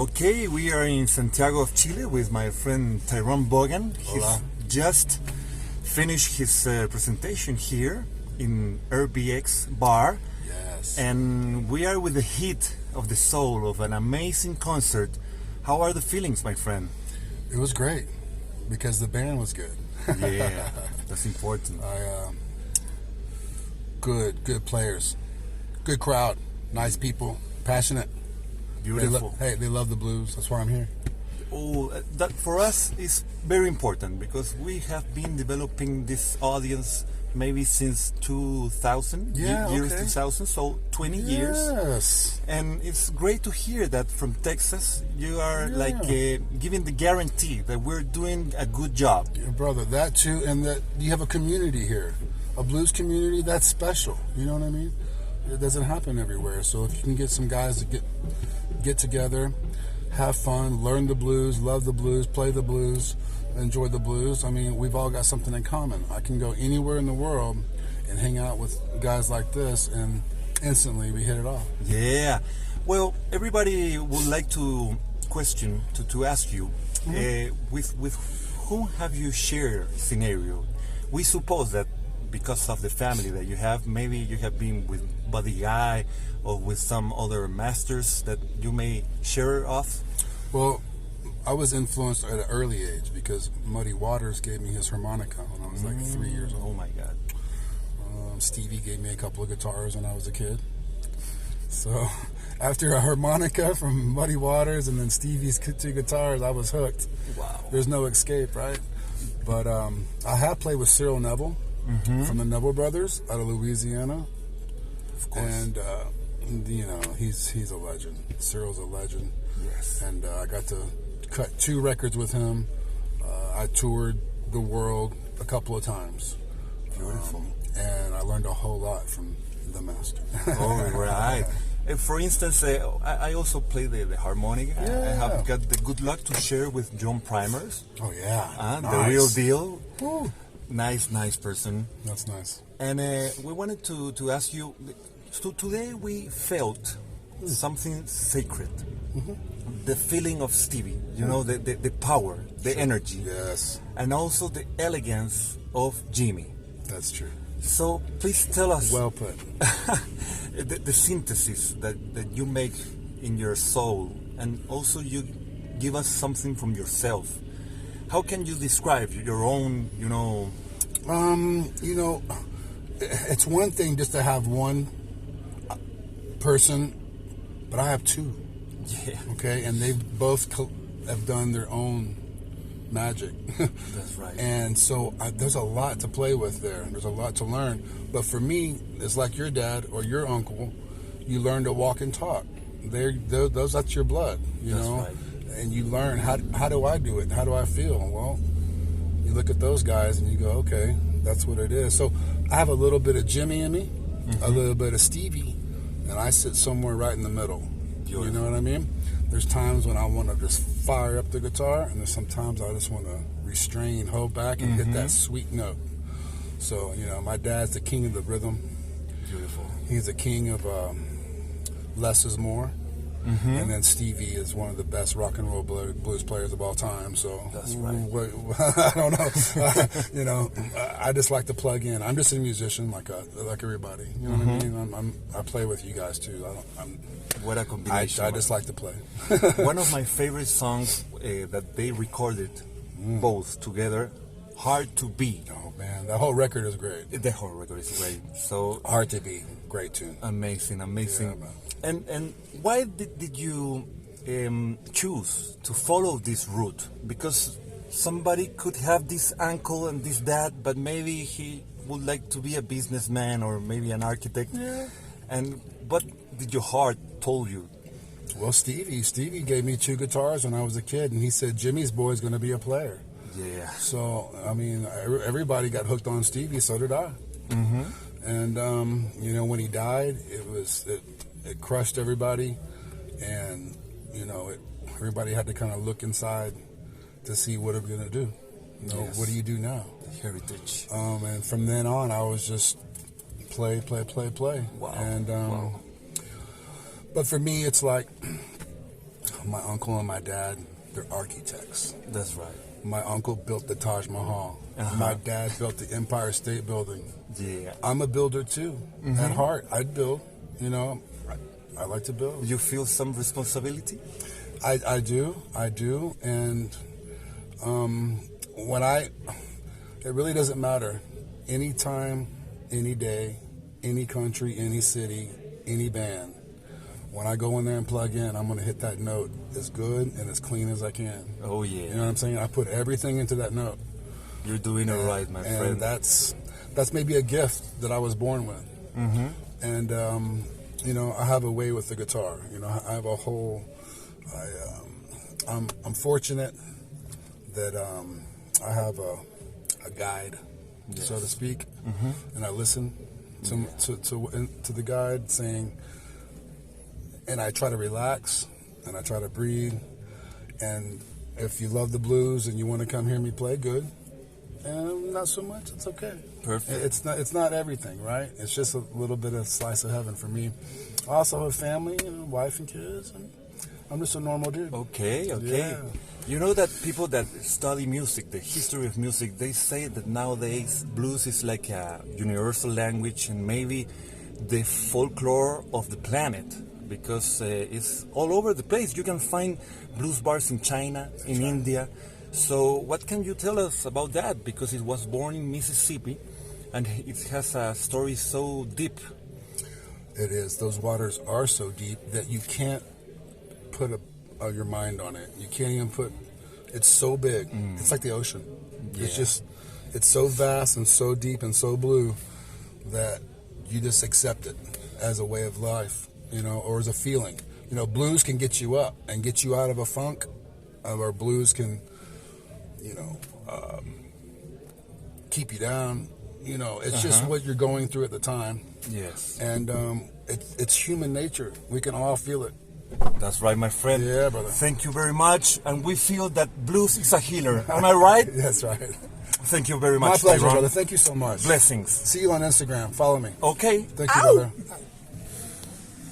Okay, we are in Santiago de Chile with my friend Tyrone Vaughan. He's just finished his presentation here in RBX Bar. Yes. And we are with the heat of the soul of an amazing concert. How are the feelings, my friend? It was great because the band was good. Yeah, that's important. Good players, good crowd, nice people, passionate. Beautiful. They love the blues. That's why I'm here. Oh, that for us is very important because we have been developing this audience maybe since 2000, years 2000, so 20 years. Yes. And it's great to hear that from Texas you are giving the guarantee that we're doing a good job. Yeah, brother, that too, and that you have a community here, a blues community that's special. You know what I mean? It doesn't happen everywhere. So if you can get some guys to get together, have fun, learn the blues, love the blues, play the blues, enjoy the blues. I mean, we've all got something in common. I can go anywhere in the world and hang out with guys like this, and instantly we hit it off. Yeah. Well, everybody would like to ask you, with whom have you shared scenario? We suppose that because of the family that you have, maybe you have been with Buddy Guy or with some other masters that you may share off? Well, I was influenced at an early age because Muddy Waters gave me his harmonica when I was like 3 years old. Oh my God. Stevie gave me a couple of guitars when I was a kid. So after a harmonica from Muddy Waters and then Stevie's 2 guitars, I was hooked. Wow. There's no escape, right? But I have played with Cyril Neville from the Neville Brothers out of Louisiana. Of course. And, you know, he's a legend. Cyril's a legend. Yes. And I got to cut 2 records with him. I toured the world a couple of times. Beautiful. And I learned a whole lot from the master. All right. For instance, I also play the harmonica. Yeah. I have got the good luck to share with John Primers. Oh, yeah. The real deal. Woo. Nice person. That's nice. And we wanted to ask you, so today we felt something sacred. The feeling of Stevie, you know, the power, the energy. Yes. And also the elegance of Jimmy. That's true. So please tell us Well put. the synthesis that you make in your soul, and also you give us something from yourself. How can you describe your own, you know? You know, it's one thing just to have one person, but I have 2. Yeah. Okay, and they both have done their own magic. That's right. And so there's a lot to play with there. There's a lot to learn. But for me, it's like your dad or your uncle. You learn to walk and talk. That's your blood, you That's know. right. And you learn how do I do it? How do I feel? Well, you look at those guys and you go, okay, that's what it is. So I have a little bit of Jimmy in me, a little bit of Stevie, and I sit somewhere right in the middle. Beautiful. You know what I mean? There's times when I want to just fire up the guitar, and there's sometimes I just want to restrain, hold back, and hit that sweet note. So, you know, my dad's the king of the rhythm. Beautiful. He's the king of less is more. And then Stevie is one of the best rock and roll blues players of all time. So that's right. I don't know. You know, I just like to plug in. I'm just a musician, like everybody. You know what I mean? I play with you guys too. What a combination! I just like to play. One of my favorite songs that they recorded both together, "Hard to Be." Oh man, that whole record is great. The whole record is great. So "Hard to Be," great tune. Amazing. Yeah, man. And why did you choose to follow this route? Because somebody could have this uncle and this dad, but maybe he would like to be a businessman or maybe an architect. Yeah. And what did your heart told you? Well, Stevie gave me 2 guitars when I was a kid, and he said Jimmy's boy's going to be a player. Yeah. So I mean, everybody got hooked on Stevie. So did I. And you know, when he died, it crushed everybody, and you know, everybody had to kind of look inside to see what are we gonna do. You know, what do you do now? The heritage. And from then on, I was just play. Wow. And but for me, it's like my uncle and my dad, they're architects. That's right. My uncle built the Taj Mahal. My dad built the Empire State Building. Yeah. I'm a builder too. At heart, I'd build. You know, I like to build. You feel some responsibility? I do, and it really doesn't matter. Anytime, any day, any country, any city, any band. When I go in there and plug in, I'm going to hit that note as good and as clean as I can. Oh, yeah. You know what I'm saying? I put everything into that note. You're doing it right, my friend. And that's maybe a gift that I was born with. And, you know, I have a way with the guitar. You know, I have a whole... I'm fortunate that I have a guide, so to speak, and I listen to the guide saying, and I try to relax and I try to breathe. And if you love the blues and you want to come hear me play, good. And not so much, it's okay. Perfect. It's not everything, right? It's just a little bit of slice of heaven for me. I also have a family, you know, wife and kids, and I'm just a normal dude. Okay. Yeah. You know that people that study music, the history of music, they say that nowadays blues is like a universal language and maybe the folklore of the planet, because it's all over the place. You can find blues bars in China, in India. So what can you tell us about that? Because it was born in Mississippi and it has a story so deep. It is. Those waters are so deep that you can't put your mind on it. You can't even put... It's so big. It's like the ocean. Yeah. It's so vast and so deep and so blue that you just accept it as a way of life, you know, or as a feeling. You know, blues can get you up and get you out of a funk, or blues can, you know, keep you down. You know, it's just what you're going through at the time. Yes. And it's human nature. We can all feel it. That's right, my friend. Yeah, brother. Thank you very much. And we feel that blues is a healer. Am I right? That's right. Thank you very much, My pleasure, Tyrone. brother. Thank you so much. Blessings. See you on Instagram. Follow me. Okay. Thank you, brother.